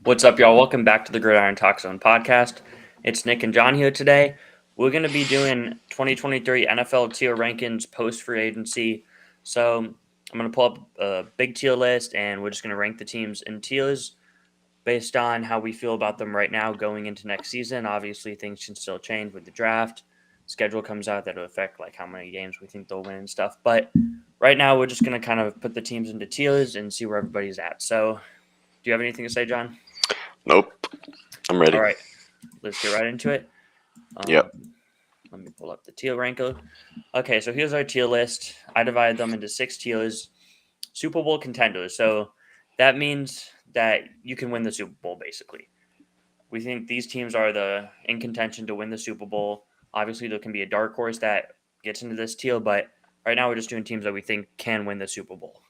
What's up, y'all? Welcome back to the GridironTalkZone podcast. It's Nick and John here today. We're going to be doing 2023 NFL tier rankings post free agency. So I'm going to pull up a big tier list, and we're just going to rank the teams in tiers based on how we feel about them right now going into next season. Obviously, things can still change with the draft. Schedule comes out that'll affect like how many games we think they'll win and stuff. But right now, we're just going to kind of put the teams into tiers and see where everybody's at. So, do you have anything to say, John? Nope. I'm ready. All right, let's get right into it. Yep. Let me pull up the tier ranker. Okay, so here's our tier list. I divided them into 6 tiers. Super Bowl contenders. So that means that you can win the Super Bowl, basically. We think these teams are in contention to win the Super Bowl. Obviously, there can be a dark horse that gets into this tier, but right now we're just doing teams that we think can win the Super Bowl.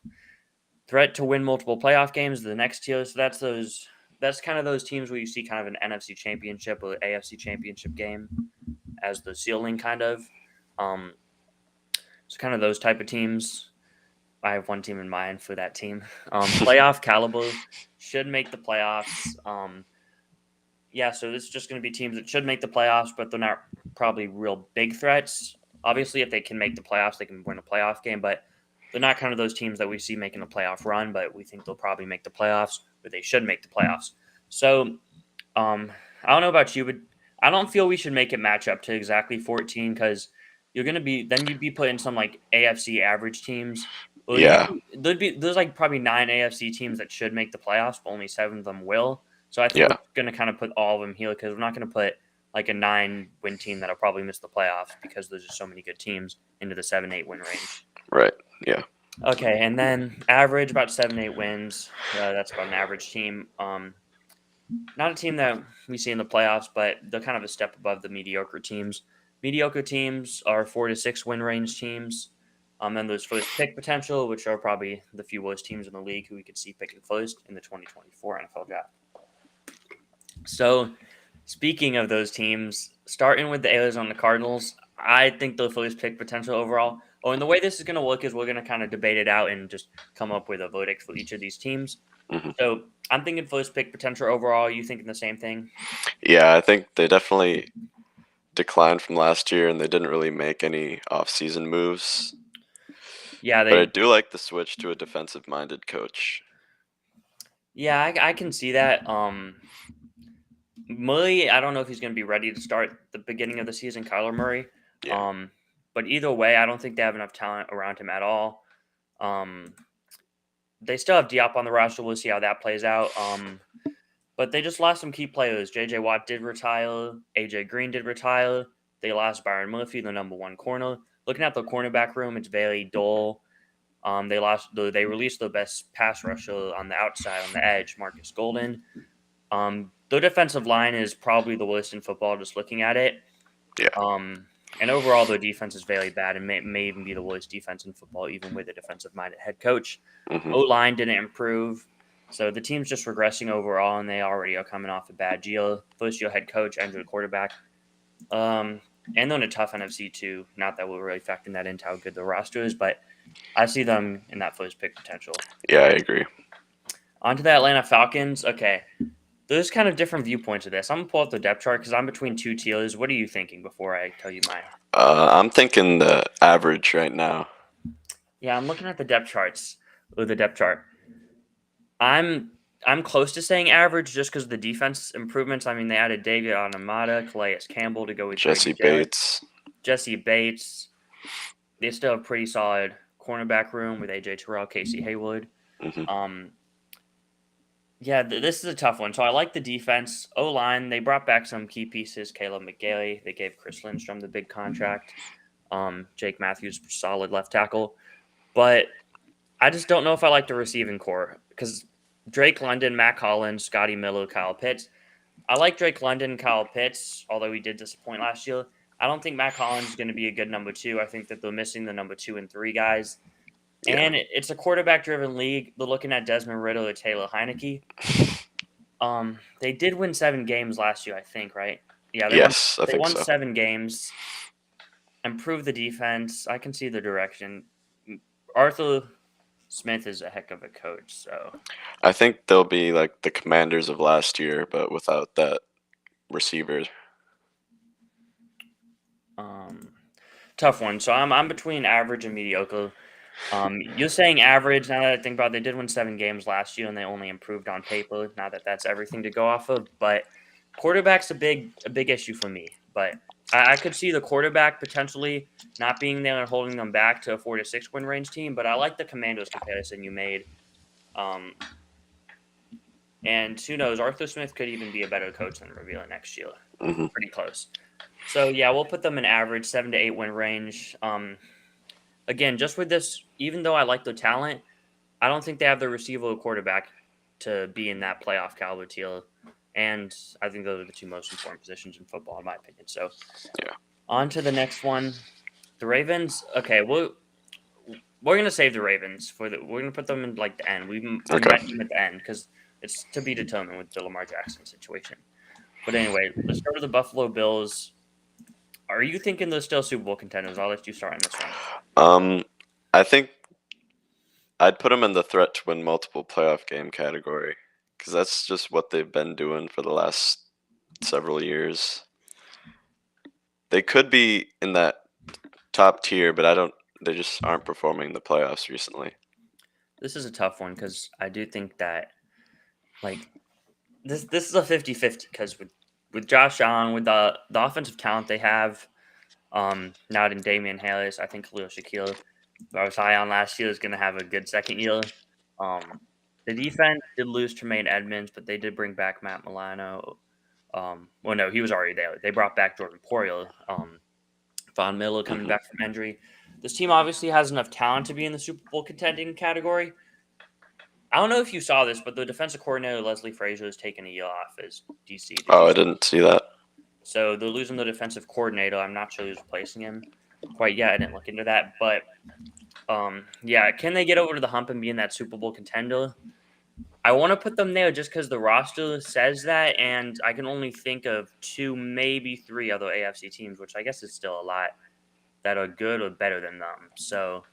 Threat to win multiple playoff games, the next tier. So that's kind of those teams where you see kind of an NFC championship or AFC championship game as the ceiling, kind of. Um, so kind of those type of teams. I have one team in mind for that team. Playoff caliber should make the playoffs. Yeah, so this is just going to be teams that should make the playoffs, but they're not probably real big threats. Obviously, if they can make the playoffs, they can win a playoff game, but they're not kind of those teams that we see making a playoff run, but we think they'll probably make the playoffs, or they should make the playoffs. So, I don't know about you, but I don't feel we should make it match up to exactly 14 because you'd be putting some like AFC average teams. Well, Yeah. there's like probably 9 AFC teams that should make the playoffs, but only 7 of them will. So I think Yeah. we're going to kind of put all of them here because we're not going to put like a 9-win team that'll probably miss the playoffs because there's just so many good teams into the 7-8 win range. Right. Yeah. Okay, and then average about 7-8 wins. That's about an average team. Not a team that we see in the playoffs, but they're kind of a step above the mediocre teams. Mediocre teams are 4 to 6 win range teams. Then there's first pick potential, which are probably the few worst teams in the league who we could see picking first in the 2024 NFL draft. So, speaking of those teams, starting with the Arizona Cardinals, I think the first pick potential overall. Oh, and the way this is going to work is we're going to kind of debate it out and just come up with a verdict for each of these teams. hmm So, I'm thinking first pick potential overall. You thinking the same thing? Yeah, I think they definitely declined from last year, and they didn't really make any off-season moves. Yeah, But I do like the switch to a defensive-minded coach. I can see that. Murray, I don't know if he's going to be ready to start the beginning of the season, Kyler Murray. Yeah. But either way, I don't think they have enough talent around him at all. They still have Diop on the roster. We'll see how that plays out. But they just lost some key players. J.J. Watt did retire. A.J. Green did retire. They lost Byron Murphy, the number 1 corner. Looking at the cornerback room, it's very dull. They released the best pass rusher on the outside, on the edge, Marcus Golden. Their defensive line is probably the worst in football, just looking at it. Yeah. And overall, their defense is very bad and may even be the worst defense in football, even with a defensive-minded head coach. hmm O-line didn't improve. So the team's just regressing overall, and they already are coming off a bad Gill, first-year head coach, and the quarterback. And they're in a tough NFC, too. Not that we're really factoring that into how good the roster is, but I see them in that first pick potential. Yeah, I agree. On to the Atlanta Falcons. Okay. There's kind of different viewpoints of this. I'm going to pull up the depth chart because I'm between 2 tiers. What are you thinking before I tell you mine? I'm thinking the average right now. Yeah, I'm looking at the depth charts, or the depth chart. I'm close to saying average just because of the defense improvements. I mean, they added David Onamada, Calais Campbell to go with Jesse Grady Bates. Jesse Bates. They still have a pretty solid cornerback room with A.J. Terrell, Casey Hayward. hmm This is a tough one. So I like the defense. O-line, they brought back some key pieces. Caleb McGarry. They gave Chris Lindstrom the big contract. Jake Matthews, solid left tackle. But I just don't know if I like the receiving core because Drake London, Matt Collins, Scotty Miller, Kyle Pitts. I like Drake London and Kyle Pitts, although he did disappoint last year. I don't think Matt Collins is going to be a good number 2. I think that they're missing the number 2 and 3 guys. Yeah. And it's a quarterback-driven league. They're looking at Desmond Riddle or Taylor Heineke. They did win 7 games last year, I think, right? Yeah, I think they won so. 7 games. Improved the defense. I can see the direction. Arthur Smith is a heck of a coach. So I think they'll be like the Commanders of last year, but without that receiver. um, tough one. So I'm between average and mediocre. You're saying average. Now that I think about it, they did win 7 games last year, and they only improved on paper. Not that that's everything to go off of, but quarterback's a big issue for me. But I could see the quarterback potentially not being there and holding them back to a 4 to 6 win range team. But I like the Commandos comparison you made. Um, and who knows, Arthur Smith could even be a better coach than Revealer next year. Hmm. Pretty close. So yeah, we'll put them in average 7 to 8 win range. Again, just with this, even though I like the talent, I don't think they have the receiver or quarterback to be in that playoff caliber tier. And I think those are the two most important positions in football, in my opinion. So Yeah. on to the next one. The Ravens. Okay, we're gonna save the Ravens for the. We're gonna put them in like the end. We Okay. mentioned them at the end because it's to be determined with the Lamar Jackson situation. But anyway, let's go to the Buffalo Bills. Are you thinking they're still Super Bowl contenders? I'll let you start on this one. I think I'd put them in the threat to win multiple playoff game category because that's just what they've been doing for the last several years. They could be in that top tier, but I don't. They just aren't performing in the playoffs recently. This is a tough one because I do think that like this is a 50-50 because with Josh Allen, with the offensive talent they have, now in Damian Harris, I think Khalil Shakir, who I was high on last year, is going to have a good second year. Um, the defense did lose Tremaine Edmonds, but they did bring back Matt Milano. Well, no, he was already there. They brought back Jordan Poyer. Von Miller coming Hmm. back from injury. This team obviously has enough talent to be in the Super Bowl contending category. I don't know if you saw this, but the defensive coordinator Leslie Frazier has taken a year off as DC. Did Oh, you I see? didn't see that. So they're losing the defensive coordinator. I'm not sure who's replacing him quite yet. I didn't look into that, but yeah, can they get over to the hump and be in that Super Bowl contender? I want to put them there just because the roster says that, and I can only think of 2, maybe 3 other AFC teams, which I guess is still a lot that are good or better than them. So,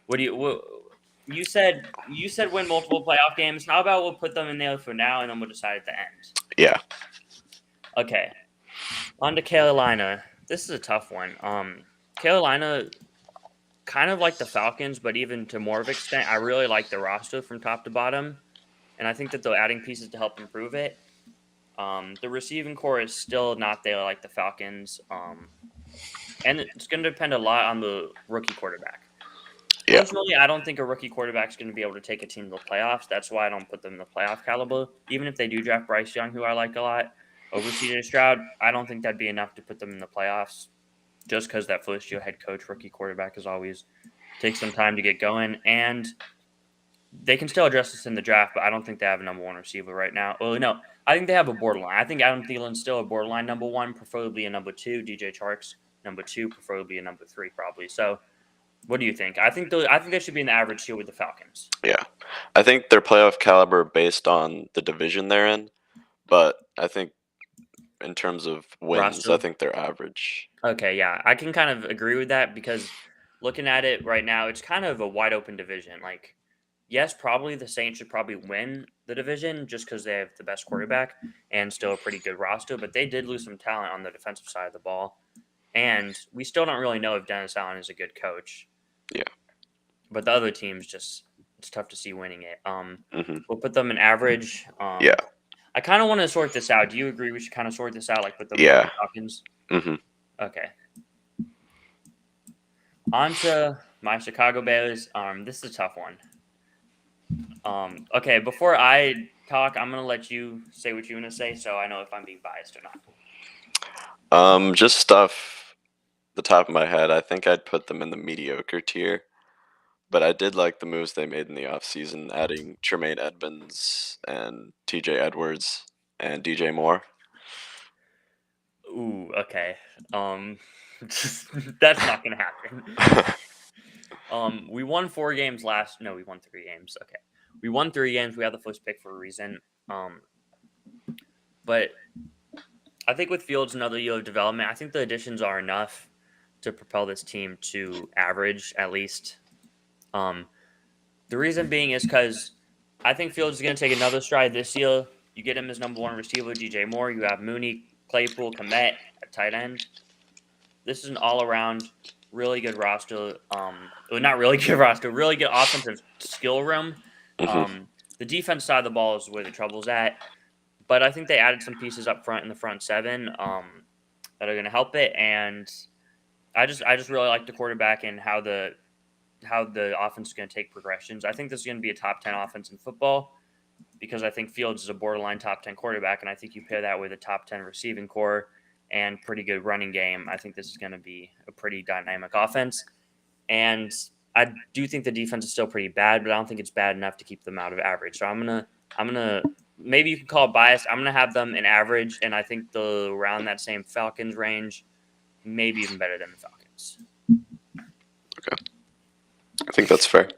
what do you? You said win multiple playoff games. How about we'll put them in there for now, and then we'll decide at the end. Yeah. Okay, on to Carolina. This is a tough one. Carolina, kind of like the Falcons, but even to more of extent, I really like the roster from top to bottom, and I think that they're adding pieces to help improve it. The receiving core is still not there like the Falcons, and it's going to depend a lot on the rookie quarterback. Yeah. Personally, I don't think a rookie quarterback is going to be able to take a team to the playoffs. That's why I don't put them in the playoff caliber. Even if they do draft Bryce Young, who I like a lot, over CJ Stroud, I don't think that'd be enough to put them in the playoffs. Just because that first year head coach, rookie quarterback is always takes some time to get going, and they can still address this in the draft. But I don't think they have a number one receiver right now. Well, no, I think they have a borderline. I think Adam Thielen's still a borderline number one, preferably a number two. DJ Chark's number two, preferably a number three, probably. So what do you think? I think they should be in the average tier with the Falcons. Yeah. I think they're playoff caliber based on the division they're in, but I think in terms of wins, I Roster. think they're average. Okay, yeah, I can kind of agree with that because looking at it right now, it's kind of a wide open division. Like, yes, probably the Saints should probably win the division just because they have the best quarterback and still a pretty good roster, but they did lose some talent on the defensive side of the ball. And we still don't really know if Dennis Allen is a good coach. Yeah. But the other teams just it's tough to see winning it. Hmm. We'll put them in average. Yeah. I kind of want to sort this out. Do you agree we should kind of sort this out, like put them above Yeah. the Falcons? Hmm. Okay. On to my Chicago Bears. This is a tough one. Okay, before I talk, I'm gonna let you say what you're gonna say, so I know if I'm being biased or not. Just stuff the top of my head. I think I'd put them in the mediocre tier. But I did like the moves they made in the offseason, adding Tremaine Edmonds and TJ Edwards and DJ Moore. Ooh, okay. That's not gonna happen. We won 4 games last. No, we won 3 games. Okay, we won 3 games. We had the first pick for a reason. But I think with Fields another year of development, I think the additions are enough to propel this team to average at least. Um, The reason being is because I think Fields is going to take another stride this year. You get him as number one receiver, DJ Moore. You have Mooney, Claypool, Komet at tight end. This is an all-around really good roster. Well, not really good roster, really good offensive skill room. Hmm. The defense side of the ball is where the trouble's at, but I think they added some pieces up front in the front seven that are going to help it. And I just really like the quarterback and how the offense is going to take progressions. I think this is going to be a top 10 offense in football because I think Fields is a borderline top 10 quarterback, and I think you pair that with a top 10 receiving core and pretty good running game. I think this is going to be a pretty dynamic offense. And I do think the defense is still pretty bad, but I don't think it's bad enough to keep them out of average. So I'm gonna maybe you can call it biased. I'm gonna have them in average, and I think they'll around that same Falcons range, maybe even better than the Falcons. Okay, I think that's fair.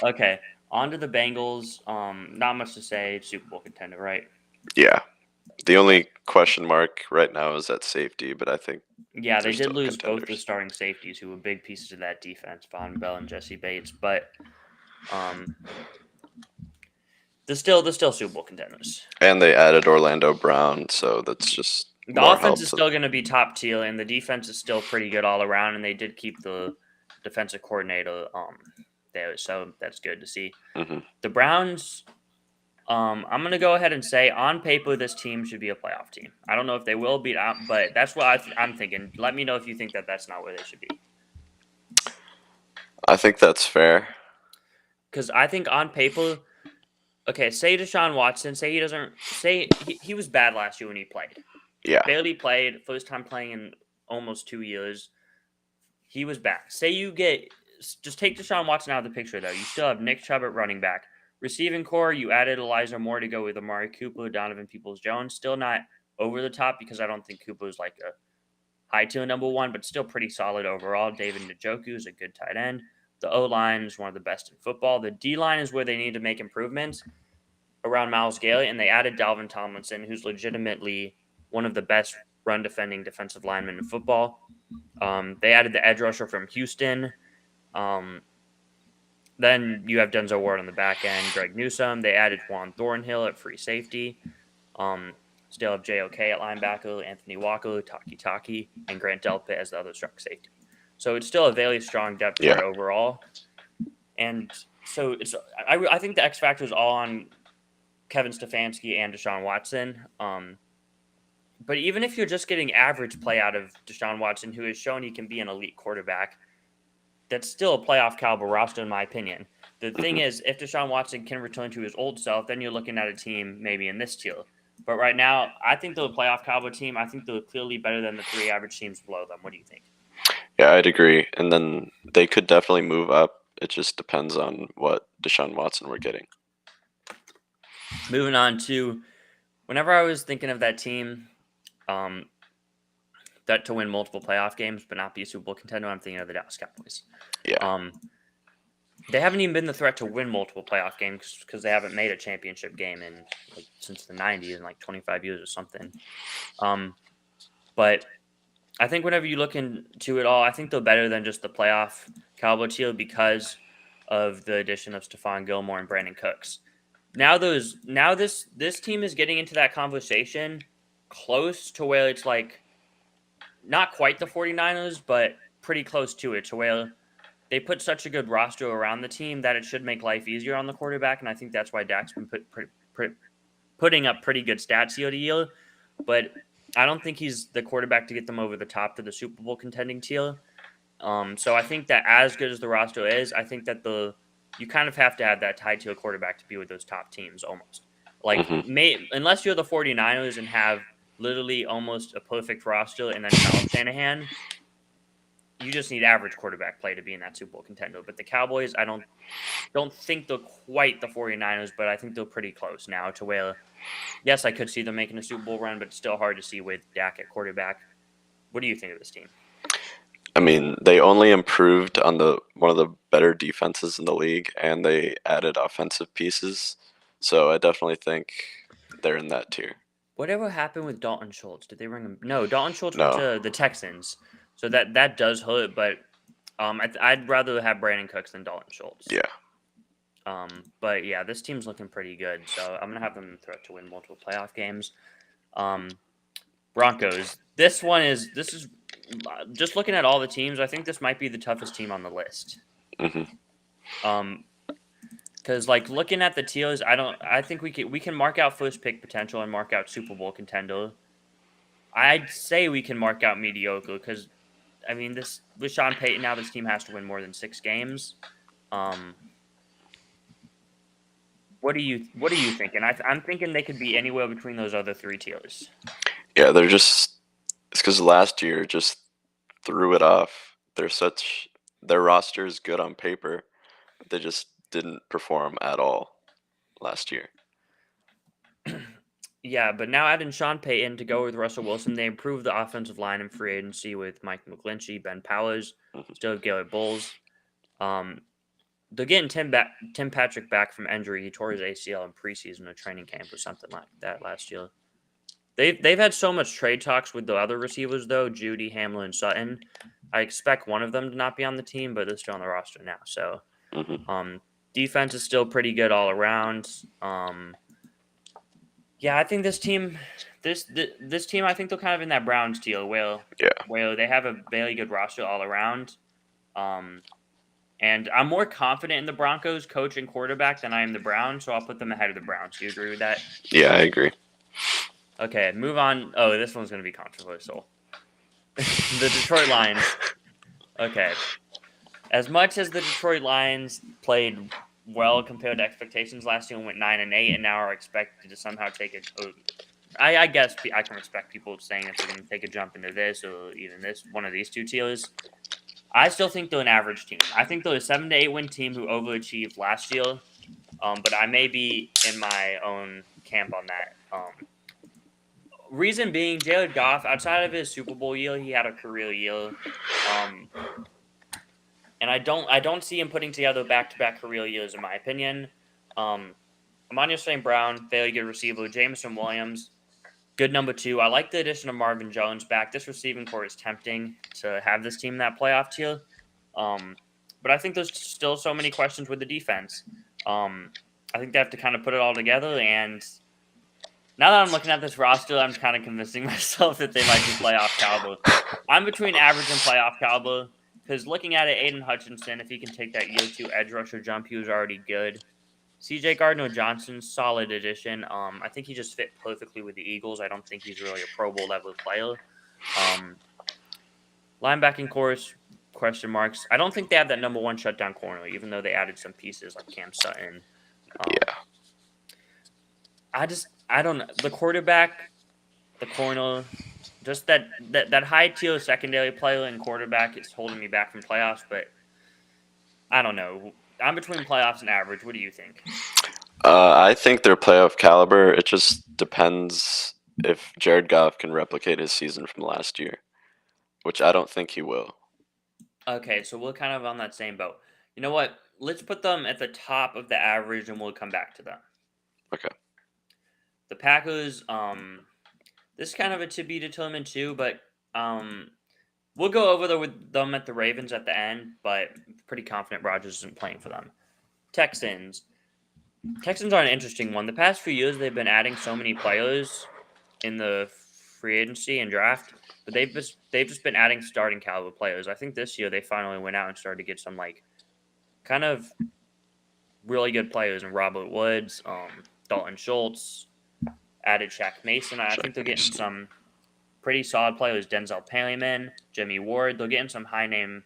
Okay, on to the Bengals. Not much to say. Super Bowl contender, right? Yeah. The only question mark right now is at safety, but I think Yeah, they they're did still lose both the contenders. starting safeties, who were big pieces of that defense, Von Bell and Jesse Bates. But um, they're still Super Bowl contenders. And they added Orlando Brown, so that's just The more offense help is to. still going to be top tier, and the defense is still pretty good all around. And they did keep the defensive coordinator there, so that's good to see. Hmm. The Browns. I'm going to go ahead and say, on paper, this team should be a playoff team. I don't know if they will be, but that's what I'm thinking. Let me know if you think that that's not where they should be. I think that's fair. Because I think on paper, okay, say Deshaun Watson, say he doesn't, say he was bad last year when he played. Yeah. Barely played, first time playing in almost 2 years. He was bad. Say you just take Deshaun Watson out of the picture, though. You still have Nick Chubb at running back. Receiving core, you added Elijah Moore to go with Amari Cooper, Donovan Peoples-Jones. Still not over the top because I don't think Cooper is like a high tier number one, but still pretty solid overall. David Njoku is a good tight end. The O-line is one of the best in football. The D-line is where they need to make improvements around Miles Garrett, and they added Dalvin Tomlinson, who's legitimately one of the best run defending defensive linemen in football. They added the edge rusher from Houston. Then you have Denzel Ward on the back end, Greg Newsome. They added Juan Thornhill at free safety. Still have JOK at linebacker, Anthony Walker, Taki, and Grant Delpit as the other strong safety. So it's still a very strong depth chart overall. And so I think the X factor is all on Kevin Stefanski and Deshaun Watson. But even if you're just getting average play out of Deshaun Watson, who has shown he can be an elite quarterback, that's still a playoff caliber roster, in my opinion. The thing is, if Deshaun Watson can return to his old self, then you're looking at a team maybe in this tier. But right now, I think they're a playoff caliber team. I think they're clearly better than the 3 average teams below them. What do you think? Yeah, I'd agree. And then they could definitely move up. It just depends on what Deshaun Watson we're getting. Moving on to, whenever I was thinking of that team, that to win multiple playoff games but not be a Super Bowl contender, I'm thinking of the Dallas Cowboys. Yeah. They haven't even been the threat to win multiple playoff games because they haven't made a championship game in since the 90s in 25 years or something. But I think whenever you look into it all, I think they're better than just the playoff Cowboy tier because of the addition of Stephon Gilmore and Brandon Cooks. Now this team is getting into that conversation close to where it's like not quite the 49ers, but pretty close to it, to where they put such a good roster around the team that it should make life easier on the quarterback, and I think that's why Dak's been putting up pretty good stats year to year. But I don't think he's the quarterback to get them over the top to the Super Bowl contending tier. So I think that as good as the roster is, I think that you kind of have to have that tied to a quarterback to be with those top teams almost. Unless you're the 49ers and have literally almost a perfect roster and then Kyle Shanahan, you just need average quarterback play to be in that Super Bowl contender. But the Cowboys, I don't think they're quite the 49ers, but I think they're pretty close now to where, yes, I could see them making a Super Bowl run, but it's still hard to see with Dak at quarterback. What do you think of this team? I mean, they only improved on one of the better defenses in the league, and they added offensive pieces. So I definitely think they're in that tier. Whatever happened with Dalton Schultz? Did they bring him? No, Dalton Schultz went No. to the Texans. So that does hurt, but I'd rather have Brandon Cooks than Dalton Schultz. Yeah. But yeah, this team's looking pretty good. So I'm gonna have them threat to win multiple playoff games. Broncos. This is just looking at all the teams. I think this might be the toughest team on the list. Hmm. Um, because like looking at the Teals, I think we can mark out first pick potential and mark out Super Bowl contender. I'd say we can mark out mediocre because I mean this with Sean Payton now this team has to win more than 6 games. Um, what are you thinking? I'm thinking they could be anywhere between those other 3 tiers. Yeah, they're just. It's because last year just threw it off. Their roster is good on paper. They just didn't perform at all last year. Yeah, but now adding Sean Payton to go with Russell Wilson, they improved the offensive line in free agency with Mike McGlinchey, Ben Powers, Mhm. still have Garrett Bowles. They're getting Tim Patrick back from injury. He tore his ACL in preseason or training camp or something like that last year. They've had so much trade talks with the other receivers though, Judy, Hamlin, and Sutton. I expect one of them to not be on the team, but they're still on the roster now. So, Mhm. defense is still pretty good all around. Yeah, I think this team, I think they're kind of in that Browns deal Yeah. where they have a very good roster all around. Um, and I'm more confident in the Broncos coach and quarterback than I am the Browns, so I'll put them ahead of the Browns. Do you agree with that? Yeah, I agree. Okay, move on. Oh, this one's going to be controversial. The Detroit Lions. Okay. As much as the Detroit Lions played well compared to expectations last year and went 9-8 and now are expected to somehow take it. I guess I can respect people saying that they're going to take a jump into this or even this one of these 2 tiers. I still think they're an average team. I think they're a 7-8 win team who overachieved last year. But I may be in my own camp on that. Reason being, Jared Goff, outside of his Super Bowl year, he had a career year. Um, and I don't see him putting together back to back career years, in my opinion. Amon St. Brown, very good receiver. Jameson Williams, good number 2. I like the addition of Marvin Jones back. This receiving core is tempting to have this team in that playoff tier. But I think there's still so many questions with the defense. I think they have to kind of put it all together. And now that I'm looking at this roster, I'm kind of convincing myself that they might be playoff caliber. I'm between average and playoff caliber because looking at it, Aiden Hutchinson, if he can take that year 2 edge rusher jump, he was already good. CJ Gardner-Johnson, solid addition. I think he just fit perfectly with the Eagles. I don't think he's really a Pro Bowl level player. Linebacking course, question marks. I don't think they have that number 1 shutdown corner, even though they added some pieces like Cam Sutton. Yeah. I don't know. The quarterback, the corner, just that high tier secondary player and quarterback is holding me back from playoffs, but I don't know. I'm between playoffs and average. What do you think? I think they're playoff caliber. It just depends if Jared Goff can replicate his season from last year, which I don't think he will. Okay, so we're kind of on that same boat. You know what? Let's put them at the top of the average and we'll come back to them. Okay. The Packers, this is kind of a to be determined too, but we'll go over with them at the Ravens at the end, but pretty confident Rodgers isn't playing for them. Texans. Texans are an interesting one. The past few years, they've been adding so many players in the free agency and draft, but they've just been adding starting caliber players. I think this year they finally went out and started to get some like kind of really good players in Robert Woods, Dalton Schultz, added Shaq Mason. I think they're getting some pretty solid players. Denzel Perryman, Jimmy Ward. They're getting some high name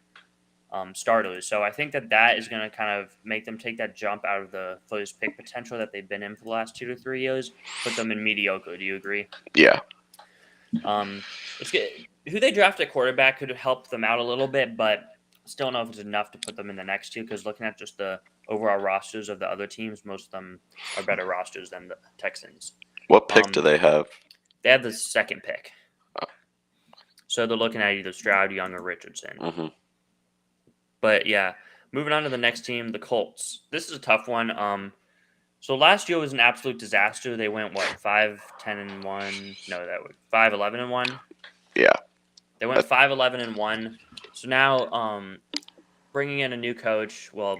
starters. So I think that is going to kind of make them take that jump out of the first pick potential that they've been in for the last 2 to 3 years, put them in mediocre. Do you agree? Yeah. Let's get who they draft at quarterback could help them out a little bit, but still don't know if it's enough to put them in the next 2 because looking at just the overall rosters of the other teams, most of them are better rosters than the Texans. What pick do they have? They have the 2nd pick. So they're looking at either Stroud, Young, or Richardson. Mm-hmm. But yeah, moving on to the next team, the Colts. This is a tough one. So last year was an absolute disaster. They went 5-10-1. No, that was 5-11-1. Yeah. They went 5-11-1. So now, bringing in a new coach. Well,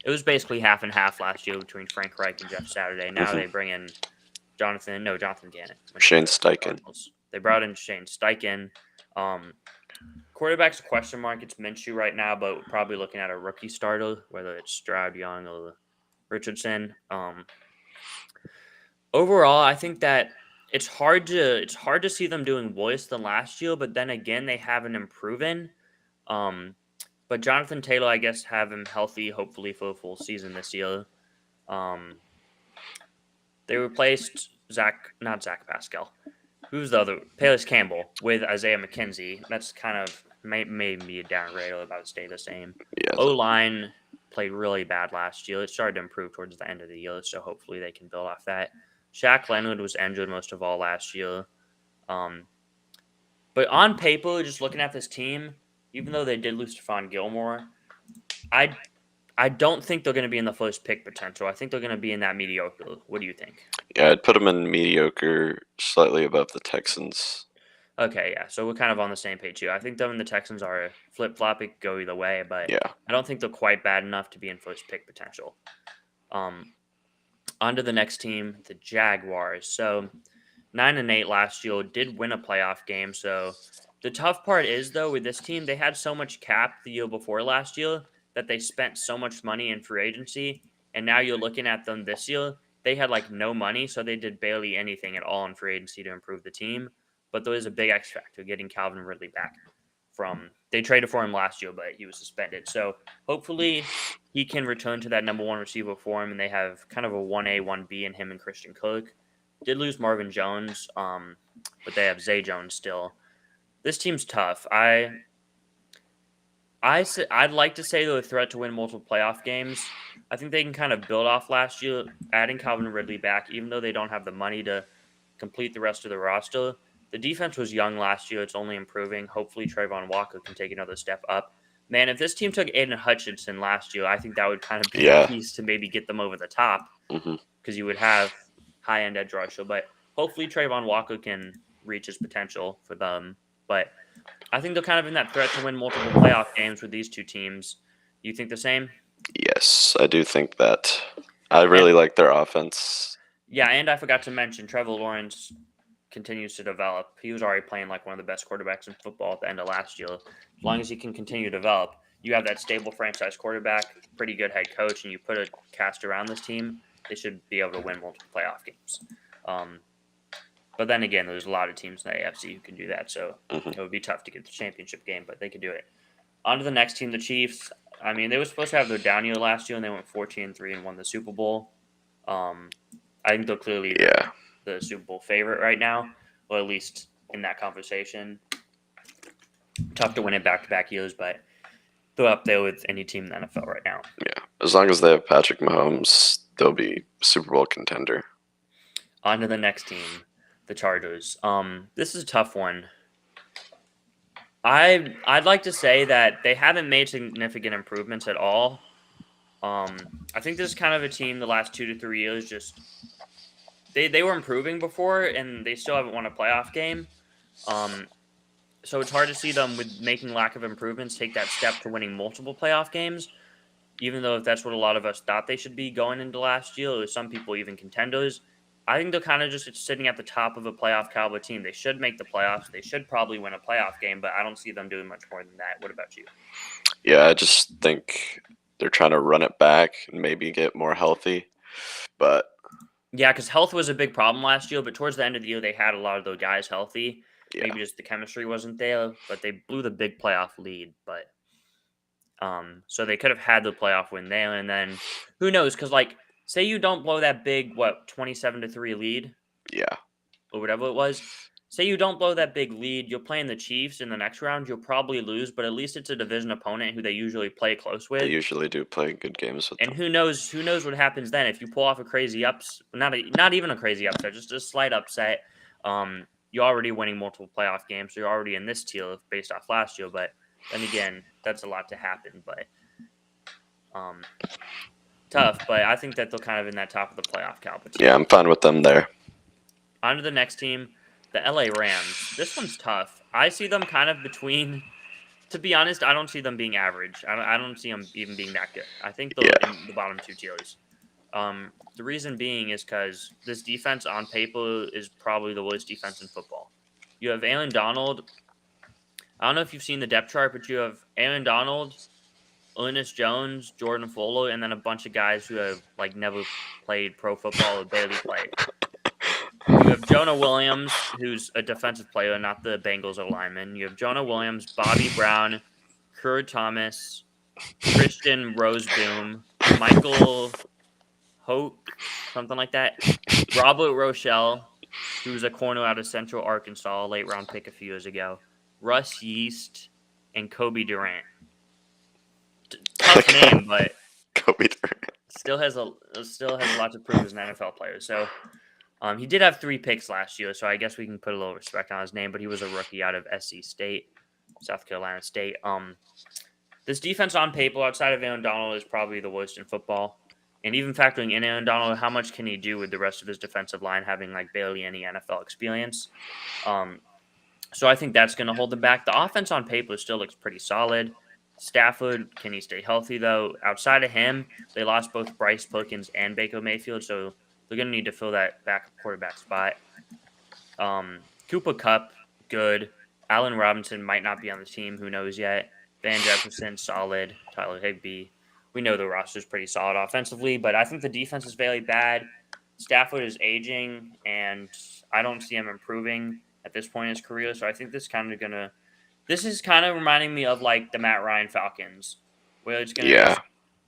it was basically half and half last year between Frank Reich and Jeff Saturday. Now they bring in Jonathan Gannon. Shane Steichen. They brought in Shane Steichen. Quarterback's a question mark. It's Minshew right now, but probably looking at a rookie starter, whether it's Stroud, Young, or Richardson. Overall, I think that it's hard to see them doing worse than last year, but then again, they haven't improving. But Jonathan Taylor, I guess, have him healthy, hopefully for a full season this year. They replaced not Zach Pascal. Who's the other? Paris Campbell with Isaiah McKenzie. That's kind of maybe a downgrade. Or about to stay the same. Yeah. O-line played really bad last year. It started to improve towards the end of the year, so hopefully they can build off that. Shaq Leonard was injured most of all last year. But on paper, just looking at this team, even though they did lose Stephon Gilmore, I don't think they're going to be in the first pick potential. I think they're going to be in that mediocre. What do you think? Yeah, I'd put them in mediocre, slightly above the Texans. Okay, yeah. So we're kind of on the same page here. I think them and the Texans are flip-flopping, go either way, but Yeah. I don't think they're quite bad enough to be in first pick potential. On to the next team, the Jaguars. So 9-8 last year, did win a playoff game. So the tough part is, though, with this team, they had so much cap the year before last year that they spent so much money in free agency. And now you're looking at them this year, they had like no money, so they did barely anything at all in free agency to improve the team. But there is a big X factor getting Calvin Ridley back they traded for him last year, but he was suspended. So hopefully he can return to that number one receiver for him, and they have kind of a 1A, 1B in him and Christian Kirk. Did lose Marvin Jones, but they have Zay Jones still. This team's tough. I'd like to say they're a threat to win multiple playoff games. I think they can kind of build off last year, adding Calvin Ridley back, even though they don't have the money to complete the rest of the roster. The defense was young last year. It's only improving. Hopefully Trayvon Walker can take another step up. Man, if this team took Aiden Hutchinson last year, I think that would kind of be a piece to maybe get them over the top because you would have high-end edge rusher. But hopefully Trayvon Walker can reach his potential for them. But I think they're kind of in that threat to win multiple playoff games with these two teams. You think the same? Yes, I do think that. I really like their offense. Yeah, and I forgot to mention Trevor Lawrence continues to develop. He was already playing like one of the best quarterbacks in football at the end of last year. As long as he can continue to develop, you have that stable franchise quarterback, pretty good head coach, and you put a cast around this team, they should be able to win multiple playoff games. But then again, there's a lot of teams in the AFC who can do that, so it would be tough to get the championship game, but they could do it. On to the next team, the Chiefs. I mean, they were supposed to have their down year last year, and they went 14-3 and won the Super Bowl. I think they're clearly the Super Bowl favorite right now, or at least in that conversation. Tough to win it back-to-back years, but they're up there with any team in the NFL right now. Yeah, as long as they have Patrick Mahomes, they'll be Super Bowl contender. On to the next team, the Chargers. This is a tough one. I'd like to say that they haven't made significant improvements at all. I think this is kind of a team the last 2 to 3 years just they were improving before and they still haven't won a playoff game. So it's hard to see them with making lack of improvements take that step to winning multiple playoff games, even though if that's what a lot of us thought they should be going into last year, or some people even contenders. I think they're kind of just sitting at the top of a playoff caliber team. They should make the playoffs. They should probably win a playoff game, but I don't see them doing much more than that. What about you? Yeah, I just think they're trying to run it back and maybe get more healthy. But yeah, because health was a big problem last year, but towards the end of the year, they had a lot of those guys healthy. Yeah. Maybe just the chemistry wasn't there, but they blew the big playoff lead. But so they could have had the playoff win there, and then who knows? Because say you don't blow that big 27-3 lead, or whatever it was. Say you don't blow that big lead, you're playing the Chiefs in the next round. You'll probably lose, but at least it's a division opponent who they usually play close with. They usually do play good games with them. And who knows what happens then if you pull off a crazy not even a crazy upset, just a slight upset. You're already winning multiple playoff games, so you're already in this tier based off last year. But then again, that's a lot to happen. But tough. But I think that they're kind of in that top of the playoff caliber. Yeah, I'm fine with them there. On to the next team, the LA Rams. This one's tough. I see them kind of between to be honest, I don't see them being average. I don't see them even being that good. I think they're Yeah. in the bottom two tiers. The reason being is because this defense on paper is probably the worst defense in football. You have Aaron Donald. I don't know if you've seen the depth chart, but you have Aaron Donald, Ernest Jones, Jordan Fuller, and then a bunch of guys who have like never played pro football or barely played. You have Jonah Williams, who's a defensive player, not the Bengals O lineman. You have Jonah Williams, Bobby Brown, Kerr Thomas, Christian Roseboom, Michael Hoke, something like that. Robert Rochelle, who's a corner out of Central Arkansas, a late round pick a few years ago. Russ Yeast, and Kobe Durant. Tough name, but Kobe Durant. still has a lot to prove as an NFL player. So he did have 3 picks last year, so I guess we can put a little respect on his name. But he was a rookie out of SC State, South Carolina State. This defense on paper, outside of Aaron Donald, is probably the worst in football. And even factoring in Aaron Donald, how much can he do with the rest of his defensive line having like barely any NFL experience? So I think that's going to hold them back. The offense on paper still looks pretty solid. Stafford, can he stay healthy though? Outside of him, they lost both Bryce Perkins and Baker Mayfield, so they're going to need to fill that backup quarterback spot. Cooper Kupp, good. Allen Robinson might not be on the team. Who knows yet? Van Jefferson, solid. Tyler Higbee. We know the roster's pretty solid offensively, but I think the defense is very bad. Stafford is aging, and I don't see him improving at this point in his career. So I think this is kind of reminding me of like the Matt Ryan Falcons, where it's going to Yeah. just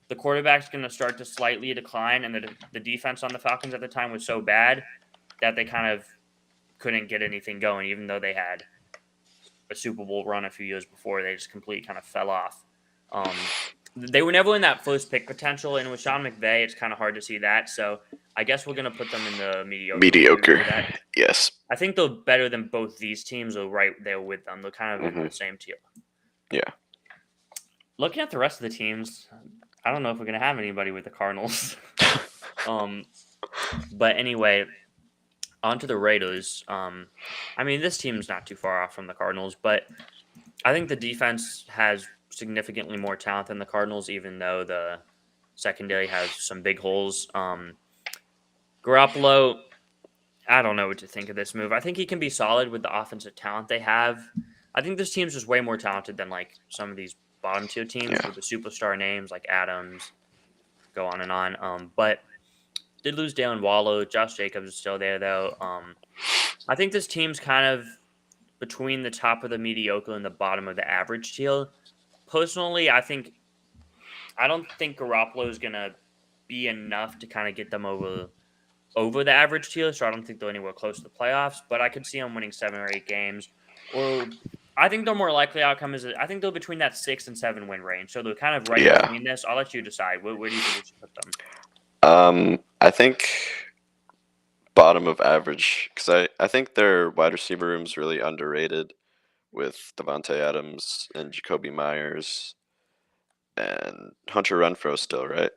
the quarterback's going to start to slightly decline, and the defense on the Falcons at the time was so bad that they kind of couldn't get anything going, even though they had a Super Bowl run a few years before. They just completely kind of fell off. They were never in that first pick potential, and with Sean McVay, it's kind of hard to see that. So I guess we're going to put them in the mediocre. Mediocre. Yes. I think they're better than both these teams are right there with them. They're kind of in the same tier. Yeah. Looking at the rest of the teams, I don't know if we're going to have anybody with the Cardinals. But anyway, on to the Raiders. I mean, this team's not too far off from the Cardinals, but I think the defense has significantly more talent than the Cardinals, even though the secondary has some big holes. Garoppolo, I don't know what to think of this move. I think he can be solid with the offensive talent they have. I think this team's just way more talented than like some of these bottom tier teams with the superstar names like Adams, go on and on. But did lose Dalen Waller. Josh Jacobs is still there though. I think this team's kind of between the top of the mediocre and the bottom of the average tier. Personally, I don't think Garoppolo is gonna be enough to kind of get them over the average tier, so I don't think they're anywhere close to the playoffs. But I could see them winning 7 or 8 games, or I think their more likely outcome is I think they're between that 6 and 7 win range, so they're kind of right between this. I'll let you decide. Where do you think we should put them? I think bottom of average, because I think their wide receiver room is really underrated with Devontae Adams and Jacoby Myers and Hunter Renfrow still, right?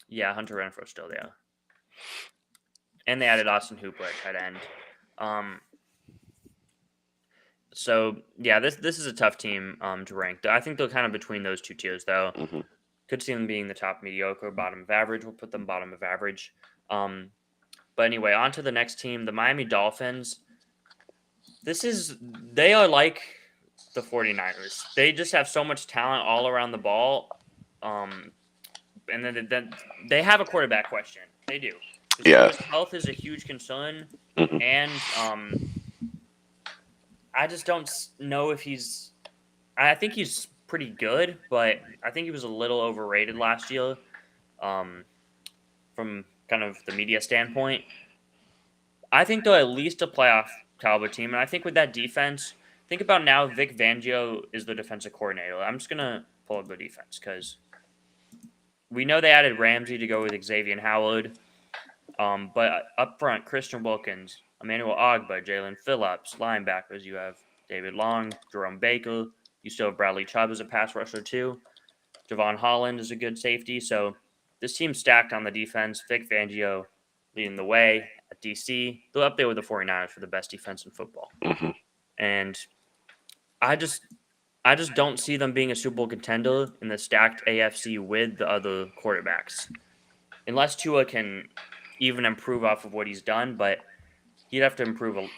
Yeah, Hunter Renfrow still there. And they added Austin Hooper at tight end. So yeah, this is a tough team to rank. I think they're kind of between those two tiers though. Could see them being the top mediocre, bottom of average. We'll put them bottom of average. But anyway, on to the next team, the Miami Dolphins. They are like the 49ers. They just have so much talent all around the ball. And then they have a quarterback question. They do. His health is a huge concern. And I just don't know if I think he's pretty good, but I think he was a little overrated last year from kind of the media standpoint. I think they're at least a playoff caliber team, and I think with that defense, think about now Vic Fangio is the defensive coordinator. I'm just going to pull up the defense because we know they added Ramsey to go with Xavier Howard, but up front, Christian Wilkins, Emmanuel Ogba, Jalen Phillips, linebackers, you have David Long, Jerome Baker. You still have Bradley Chubb as a pass rusher too. Javon Holland is a good safety. So this team's stacked on the defense. Vic Fangio leading the way at DC. They're up there with the 49ers for the best defense in football. And I just don't see them being a Super Bowl contender in the stacked AFC with the other quarterbacks, unless Tua can even improve off of what he's done. But he'd have to improve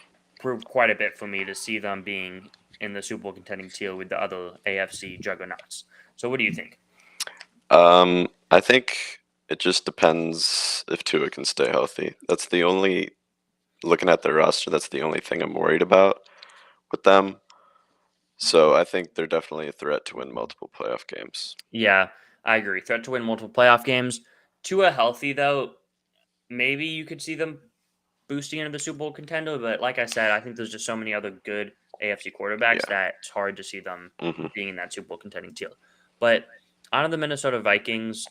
quite a bit for me to see them being in the Super Bowl contending tier with the other AFC juggernauts. So, what do you think? I think it just depends if Tua can stay healthy. That's the only looking at their roster. That's the only thing I'm worried about with them. So I think they're definitely a threat to win multiple playoff games. Yeah, I agree. Threat to win multiple playoff games. Tua healthy though, maybe you could see them boosting into the Super Bowl contender. But like I said, I think there's just so many other good AFC quarterbacks Yeah. that it's hard to see them hmm being in that Super Bowl contending tier. But on to the Minnesota Vikings.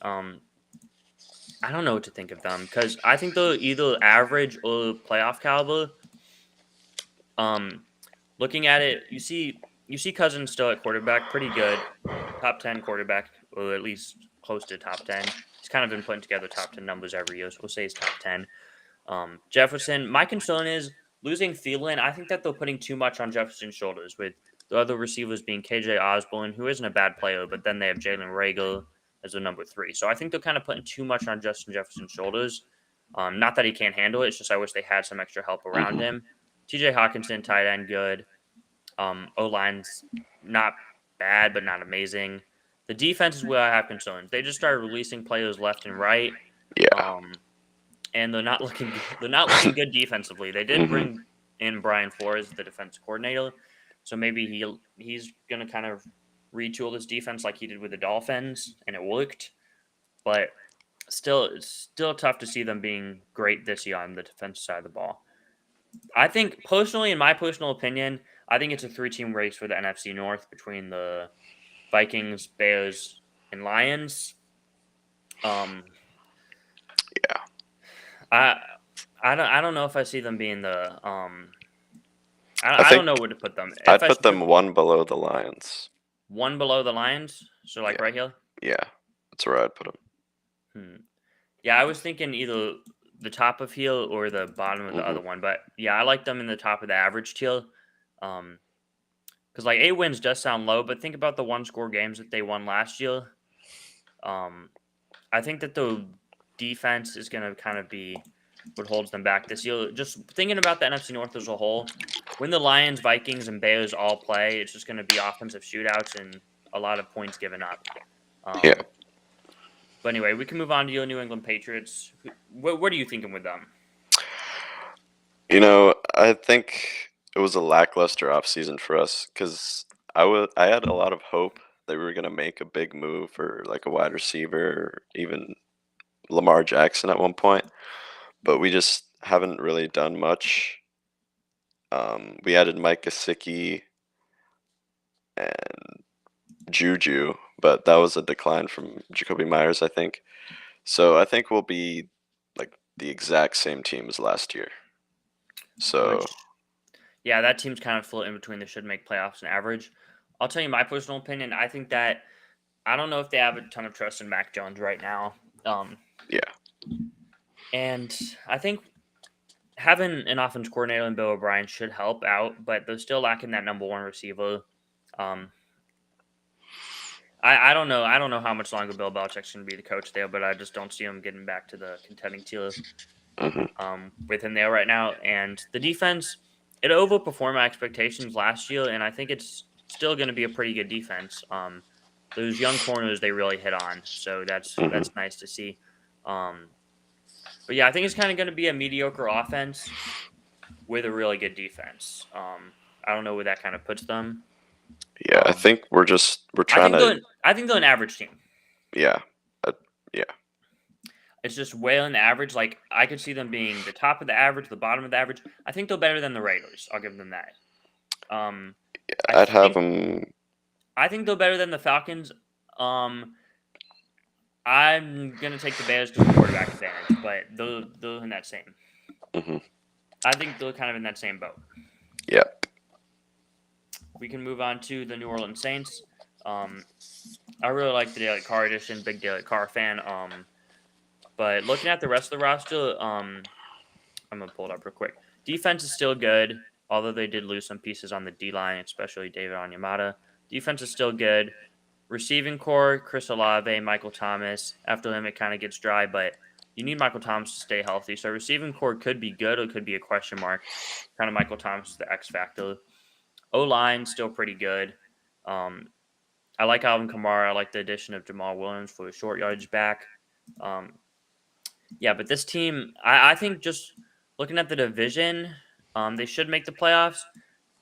I don't know what to think of them because I think they're either average or playoff caliber. Um, Looking at it, you see Cousins still at quarterback, pretty good, top 10 quarterback, or at least close to top 10. He's kind of been putting together top 10 numbers every year, so we'll say he's top 10. Jefferson, my concern is losing Thielen. I think that they're putting too much on Jefferson's shoulders with the other receivers being KJ Osborne, who isn't a bad player, but then they have Jalen Rager as a number 3. So I think they're kind of putting too much on Justin Jefferson's shoulders. Not that he can't handle it, it's just I wish they had some extra help around hmm him. TJ Hawkinson, tight end, good. O line's not bad, but not amazing. The defense is where I have concerns. They just started releasing players left and right. Yeah. Um, and they're not looking they're not looking good defensively. They did hmm bring in Brian Flores, the defense coordinator, so maybe he's gonna kind of retool this defense like he did with the Dolphins, and it worked. But still, it's still tough to see them being great this year on the defensive side of the ball. I think personally, in my personal opinion, I think it's a 3-team race for the NFC North between the Vikings, Bears, and Lions. Um, Yeah. I I don't know if I see them being the I I don't think know where to put them. If I'd I put should them put one below the Lions. one below the Lions, so like Yeah. right here. Yeah. That's where I'd put them. Hmm. Yeah, I was thinking either the top of heel or the bottom of the hmm other one, but yeah, I like them in the top of the average tier. Um, because like 8 wins does sound low, but think about the one score games that they won last year. Um, I think that the defense is going to kind of be what holds them back this year. Just thinking about the NFC North as a whole, when the Lions, Vikings, and Bears all play, it's just going to be offensive shootouts and a lot of points given up. Yeah. Um, but anyway, we can move on to your New England Patriots. What are you thinking with them? I think it was a lackluster offseason for us because I had a lot of hope that we were gonna make a big move for like a wide receiver, or even Lamar Jackson at one point, but we just haven't really done much. We added Mike Gesicki and Juju, but that was a decline from Jacoby Myers, I think. So I think we'll be like the exact same team as last year. So Which, yeah, that team's kind of floating between they should make playoffs and average. I'll tell you my personal opinion. I think that I don't know if they have a ton of trust in Mac Jones right now. Um, yeah. and I think having an offense coordinator and Bill O'Brien should help out, but they're still lacking that number one receiver. Um, I don't know. I don't know how much longer Bill Belichick's going to be the coach there, but I just don't see him getting back to the contending tier hmm with him there right now. And the defense, it overperformed my expectations last year, and I think it's still going to be a pretty good defense. Those young corners they really hit on, so hmm that's nice to see. Um, but yeah, I think it's kind of going to be a mediocre offense with a really good defense. I don't know where that kind of puts them. Yeah, I Um, think we're trying to. I think they're an average team. Yeah, uh, yeah, It's just way on the average. Like I could see them being the top of the average, the bottom of the average. I think they're better than the Raiders. I'll give them that. Um, I I'd have think them. I think they're better than the Falcons. Um, I'm gonna take the Bears because of quarterback advantage, but they're in that same. hmm I think they're kind of in that same boat. Yeah, We can move on to the New Orleans Saints. Um, I really like the Daily Car edition. Big Daily Car fan. But looking at the rest of the roster, I'm gonna pull it up real quick. Defense is still good, although they did lose some pieces on the D line, especially David Onyemata. Defense is still good. Receiving core, Chris Olave, Michael Thomas. After him, it kind of gets dry, but you need Michael Thomas to stay healthy. So receiving core could be good or it could be a question mark. Kind of Michael Thomas is the X factor. O-line, still pretty good. I like Alvin Kamara. I like the addition of Jamal Williams for a short yardage back. Yeah, but this team, I think just looking at the division, they should make the playoffs.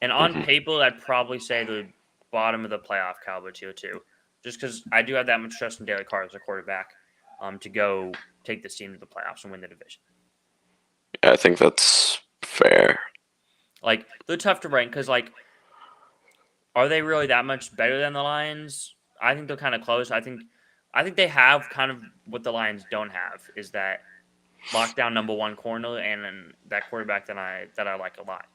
And on paper, I'd probably say the bottom of the playoff caliber tier too, just because I do have that much trust in Derek Carr as a quarterback to go take this team to the playoffs and win the division. Yeah, I think that's fair. Like they're tough to rank because are they really that much better than the Lions? I think they're kind of close. I think they have kind of what the Lions don't have is that lockdown number one corner and then that quarterback that I like a lot.